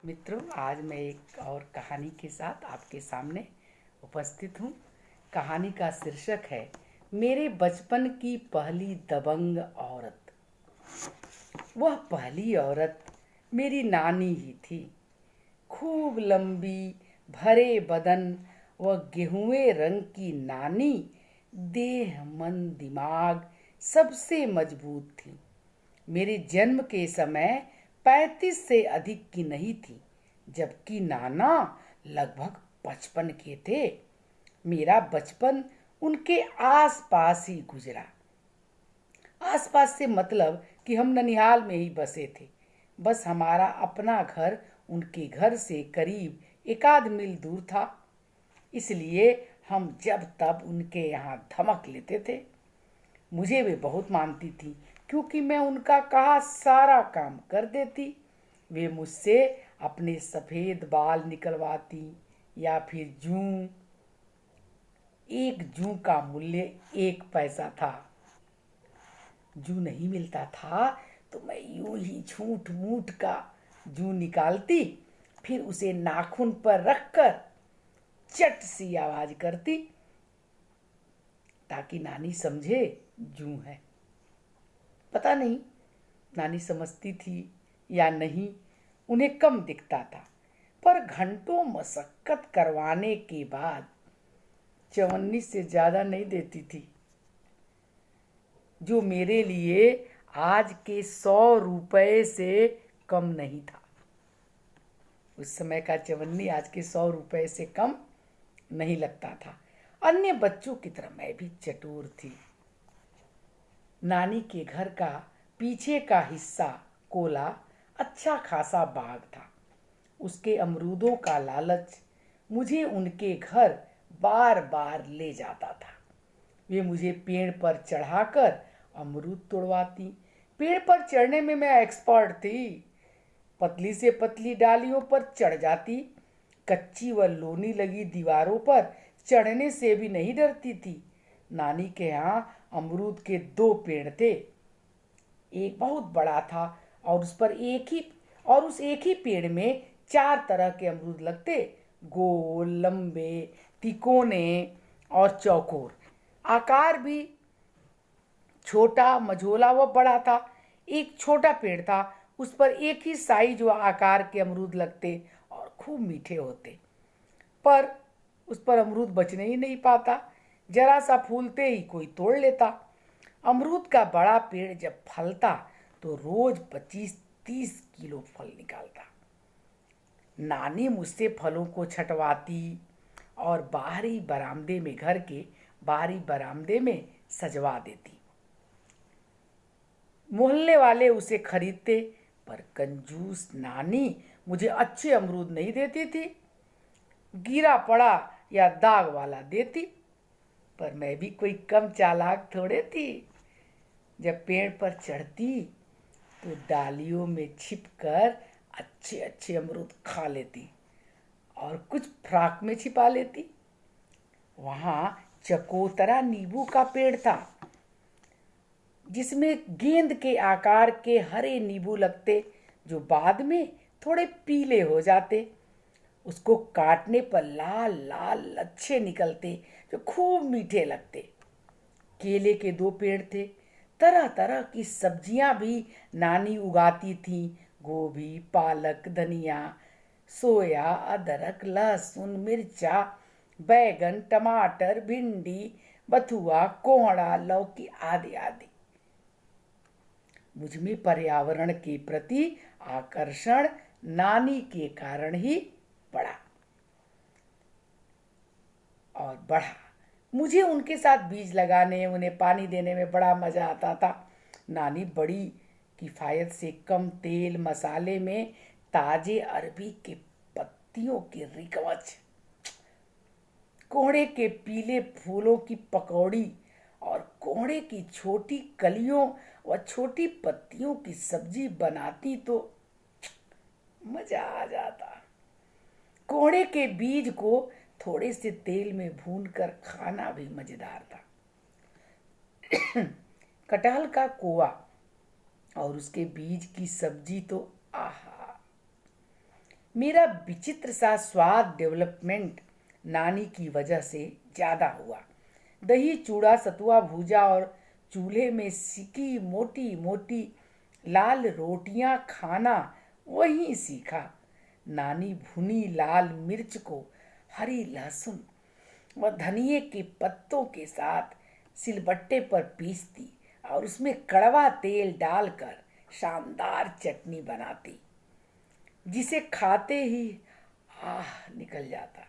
मित्रों, आज मैं एक और कहानी के साथ आपके सामने उपस्थित हूँ। कहानी का शीर्षक है मेरे बचपन की पहली दबंग औरत। वह पहली औरत मेरी नानी ही थी। खूब लंबी, भरे बदन व गेहुए रंग की नानी देह मन दिमाग सबसे मजबूत थी। मेरे जन्म के समय 35 से अधिक की नहीं थी, जबकि नाना लगभग 55 के थे। मेरा बचपन उनके आसपास ही गुजरा। आसपास से मतलब कि हम ननिहाल में ही बसे थे। बस हमारा अपना घर उनके घर से करीब एक आध मील दूर था। इसलिए हम जब तब उनके यहाँ धमक लेते थे। मुझे वे बहुत मानती थी, क्योंकि मैं उनका कहा सारा काम कर देती। वे मुझसे अपने सफ़ेद बाल निकलवाती या फिर जूं। एक जूं का मूल्य 1 पैसा था। जूं नहीं मिलता था तो मैं यूं ही झूठ मूठ का जूं निकालती, फिर उसे नाखून पर रखकर चट सी आवाज करती, ताकि नानी समझे जूं है। पता नहीं नानी समझती थी या नहीं, उन्हें कम दिखता था। पर घंटों मशक्कत करवाने के बाद चवन्नी से ज़्यादा नहीं देती थी, जो मेरे लिए आज के 100 रुपये से कम नहीं था। उस समय का चवन्नी आज के 100 रुपये से कम नहीं लगता था। अन्य बच्चों की तरह मैं भी चतुर थी। नानी के घर का पीछे का हिस्सा कोला अच्छा खासा बाग था। उसके अमरूदों का लालच मुझे उनके घर बार बार ले जाता था। वे मुझे पेड़ पर चढ़ाकर अमरूद तोड़वाती। पेड़ पर चढ़ने में मैं एक्सपर्ट थी। पतली से पतली डालियों पर चढ़ जाती। कच्ची व लोनी लगी दीवारों पर चढ़ने से भी नहीं डरती थी। नानी के यहाँ अमरूद के 2 पेड़ थे। एक बहुत बड़ा था और उस एक ही पेड़ में 4 तरह के अमरूद लगते, गोल, लंबे, तिकोने और चौकोर। आकार भी छोटा, मझोला व बड़ा था। एक छोटा पेड़ था, उस पर एक ही साइज व आकार के अमरूद लगते और खूब मीठे होते। पर उस पर अमरूद बचने ही नहीं पाता। जरा सा फूलते ही कोई तोड़ लेता। अमरूद का बड़ा पेड़ जब फलता तो रोज 25-30 किलो फल निकालता। नानी मुझसे फलों को छटवाती और घर के बाहरी बरामदे में सजवा देती। मोहल्ले वाले उसे खरीदते, पर कंजूस नानी मुझे अच्छे अमरूद नहीं देती थी। गिरा पड़ा या दाग वाला देती। पर मैं भी कोई कम चालाक थोड़े थी। जब पेड़ पर चढ़ती तो डालियों में छिपकर अच्छे अच्छे अमरूद खा लेती और कुछ फ्राक में छिपा लेती। वहाँ चकोतरा नींबू का पेड़ था, जिसमें गेंद के आकार के हरे नींबू लगते, जो बाद में थोड़े पीले हो जाते। उसको काटने पर लाल लाल लच्छे निकलते, जो खूब मीठे लगते। केले के 2 पेड़ थे। तरह तरह की सब्जियां भी नानी उगाती थी। गोभी, पालक, धनिया, सोया, अदरक, लहसुन, मिर्चा, बैगन, टमाटर, भिंडी, बथुआ, कोहड़ा, लौकी आदि आदि। मुझ में पर्यावरण के प्रति आकर्षण नानी के कारण ही बढ़ा और बढ़ा। मुझे उनके साथ बीज लगाने, उन्हें पानी देने में बड़ा मज़ा आता था। नानी बड़ी किफ़ायत से कम तेल मसाले में ताजे अरबी के पत्तियों की रिकवच, कोहड़े के पीले फूलों की पकौड़ी और कोहड़े की छोटी कलियों व छोटी पत्तियों की सब्जी बनाती तो मज़ा आ जाता। कोहड़े के बीज को थोड़े से तेल में भूनकर खाना भी मज़ेदार था। कटहल का कोवा और उसके बीज की सब्जी तो आहा। मेरा विचित्र सा स्वाद डेवलपमेंट नानी की वजह से ज़्यादा हुआ। दही चूड़ा सतुआ भूजा और चूल्हे में सिकी मोटी मोटी लाल रोटियां खाना वहीं सीखा। नानी भुनी लाल मिर्च को हरी लहसुन व धनिए के पत्तों के साथ सिलबट्टे पर पीसती और उसमें कड़वा तेल डालकर शानदार चटनी बनाती, जिसे खाते ही आह निकल जाता।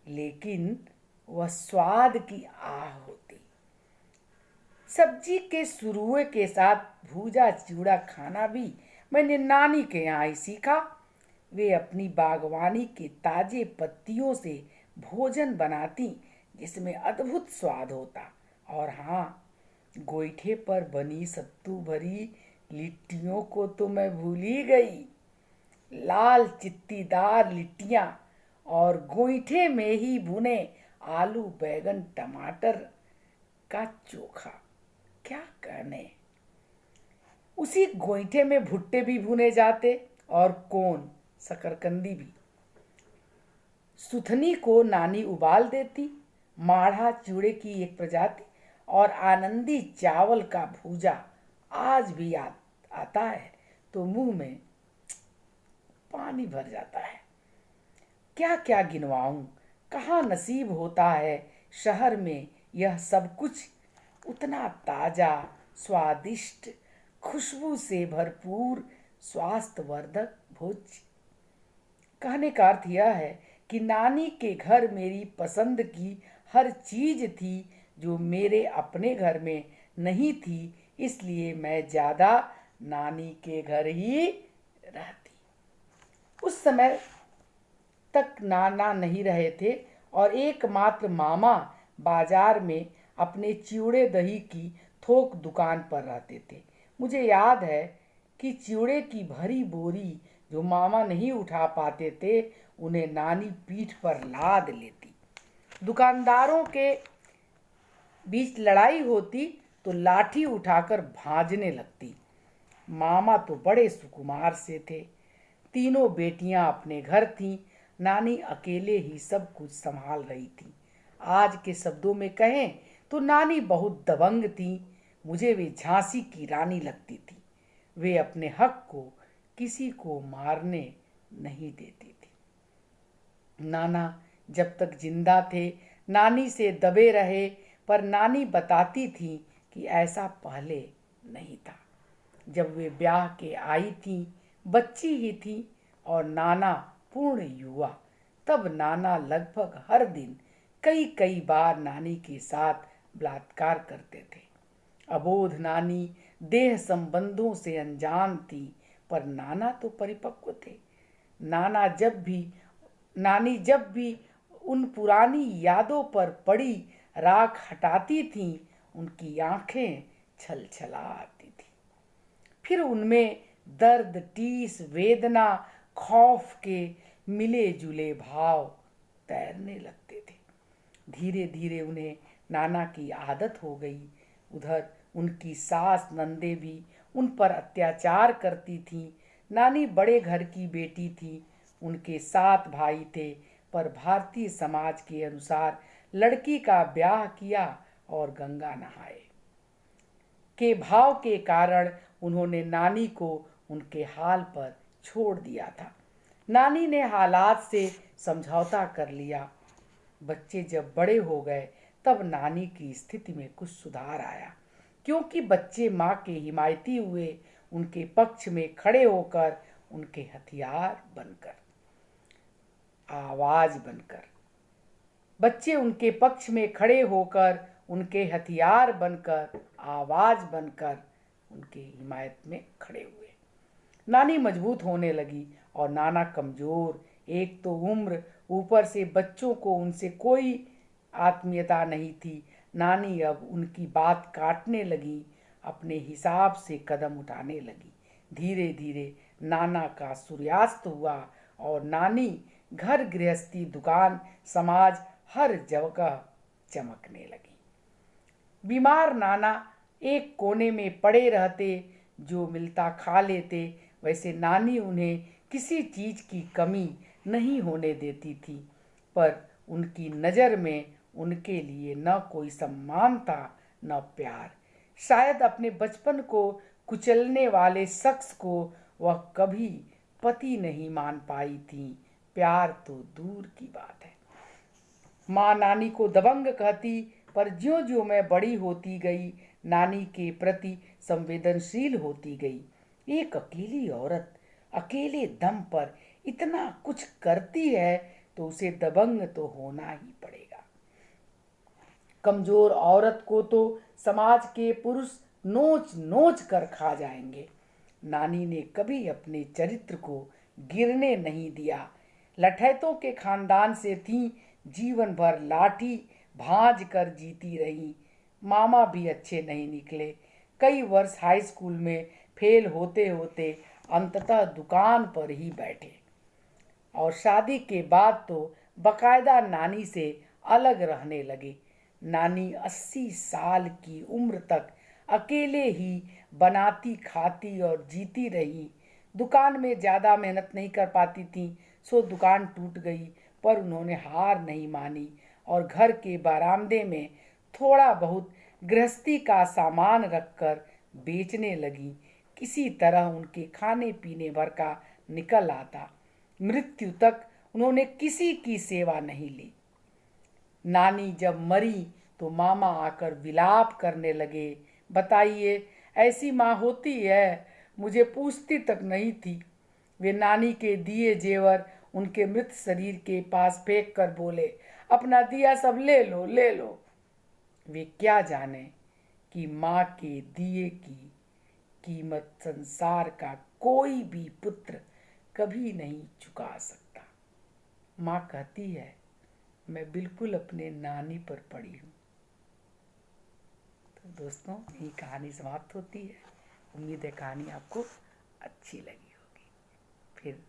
लेकिन वह स्वाद की आह होती। सब्जी के सुरुए के साथ भूजा चूड़ा खाना भी मैंने नानी के यहाँ ही सीखा। वे अपनी बागवानी के ताजे पत्तियों से भोजन बनाती, जिसमें अद्भुत स्वाद होता। और हाँ, गोईठे पर बनी सत्तू भरी लिट्टियों को तो मैं भूल ही गई। लाल चित्तीदार लिट्टियाँ और गोईठे में ही भुने आलू बैगन टमाटर का चोखा, क्या कहने। उसी गोईठे में भुट्टे भी भुने जाते और कोन शकरकंदी भी। सुथनी को नानी उबाल देती। माढ़ा चूड़े की एक प्रजाति और आनंदी चावल का भूजा आज भी आता है तो मुंह में पानी भर जाता है। क्या क्या गिनवाऊं, कहाँ नसीब होता है शहर में यह सब कुछ उतना ताजा, स्वादिष्ट, खुशबू से भरपूर, स्वास्थ्यवर्धक भोज्य। कहने का अर्थ यह है कि नानी के घर मेरी पसंद की हर चीज थी जो मेरे अपने घर में नहीं थी, इसलिए मैं ज़्यादा नानी के घर ही रहती। उस समय तक नाना नहीं रहे थे और एकमात्र मामा बाजार में अपने चिवड़े दही की थोक दुकान पर रहते थे। मुझे याद है कि चिवड़े की भरी बोरी जो मामा नहीं उठा पाते थे, उन्हें नानी पीठ पर लाद लेती। दुकानदारों के बीच लड़ाई होती तो लाठी उठाकर भांजने लगती। मामा तो बड़े सुकुमार से थे। तीनों बेटियां अपने घर थीं। नानी अकेले ही सब कुछ संभाल रही थी। आज के शब्दों में कहें तो नानी बहुत दबंग थी। मुझे वे झांसी की रानी लगती थी। वे अपने हक को किसी को मारने नहीं देती थी। नाना जब तक जिंदा थे नानी से दबे रहे, पर नानी बताती थी कि ऐसा पहले नहीं था। जब वे ब्याह के आई थी, बच्ची ही थी और नाना पूर्ण युवा, तब नाना लगभग हर दिन कई कई बार नानी के साथ बलात्कार करते थे। अबोध नानी देह संबंधों से अनजान थी, पर नाना तो परिपक्व थे। नानी जब भी उन पुरानी यादों पर पड़ी राख हटाती थीं, उनकी आंखें छलछला आती थी। फिर उनमें दर्द, टीस, वेदना, खौफ के मिले जुले भाव तैरने लगते थे। धीरे धीरे उन्हें नाना की आदत हो गई। उधर उनकी सास नंदे भी उन पर अत्याचार करती थीं। नानी बड़े घर की बेटी थी। उनके 7 भाई थे, पर भारतीय समाज के अनुसार लड़की का ब्याह किया और गंगा नहाए के भाव के कारण उन्होंने नानी को उनके हाल पर छोड़ दिया था। नानी ने हालात से समझौता कर लिया। बच्चे जब बड़े हो गए तब नानी की स्थिति में कुछ सुधार आया, क्योंकि बच्चे माँ के हिमायती हुए, उनके पक्ष में खड़े होकर, उनके हथियार बनकर, आवाज बनकर। बच्चे उनके पक्ष में खड़े होकर, उनके हथियार बनकर, आवाज बनकर उनके हिमायत में खड़े हुए। नानी मजबूत होने लगी और नाना कमजोर। एक तो उम्र, ऊपर से बच्चों को उनसे कोई आत्मीयता नहीं थी। नानी अब उनकी बात काटने लगी, अपने हिसाब से कदम उठाने लगी। धीरे धीरे नाना का सूर्यास्त हुआ और नानी घर, गृहस्थी, दुकान, समाज, हर जगह चमकने लगी। बीमार नाना एक कोने में पड़े रहते, जो मिलता खा लेते। वैसे नानी उन्हें किसी चीज की कमी नहीं होने देती थी, पर उनकी नज़र में उनके लिए न कोई सम्मान था न प्यार। शायद अपने बचपन को कुचलने वाले शख्स को वह कभी पति नहीं मान पाई थी, प्यार तो दूर की बात है। माँ नानी को दबंग कहती, पर ज्यों ज्यों मैं बड़ी होती गई नानी के प्रति संवेदनशील होती गई। एक अकेली औरत अकेले दम पर इतना कुछ करती है तो उसे दबंग तो होना ही पड़ेगा। कमजोर औरत को तो समाज के पुरुष नोच नोच कर खा जाएंगे। नानी ने कभी अपने चरित्र को गिरने नहीं दिया। लठैतों के खानदान से थी, जीवन भर लाठी भांज कर जीती रही। मामा भी अच्छे नहीं निकले। कई वर्ष हाई स्कूल में फेल होते होते अंततः दुकान पर ही बैठे और शादी के बाद तो बकायदा नानी से अलग रहने लगे। नानी 80 साल की उम्र तक अकेले ही बनाती खाती और जीती रही। दुकान में ज़्यादा मेहनत नहीं कर पाती थी, सो दुकान टूट गई, पर उन्होंने हार नहीं मानी और घर के बरामदे में थोड़ा बहुत गृहस्थी का सामान रखकर बेचने लगी। किसी तरह उनके खाने पीने भर का निकल आता। मृत्यु तक उन्होंने किसी की सेवा नहीं ली। नानी जब मरी तो मामा आकर विलाप करने लगे, बताइए ऐसी माँ होती है, मुझे पूछती तक नहीं थी। वे नानी के दिए जेवर उनके मृत शरीर के पास फेंक कर बोले, अपना दिया सब ले लो ले लो। वे क्या जाने कि माँ के दिए की कीमत संसार का कोई भी पुत्र कभी नहीं चुका सकता। माँ कहती है, मैं बिल्कुल अपने नानी पर पड़ी हूँ। तो दोस्तों, यही कहानी समाप्त होती है। उम्मीद है कहानी आपको अच्छी लगी होगी। फिर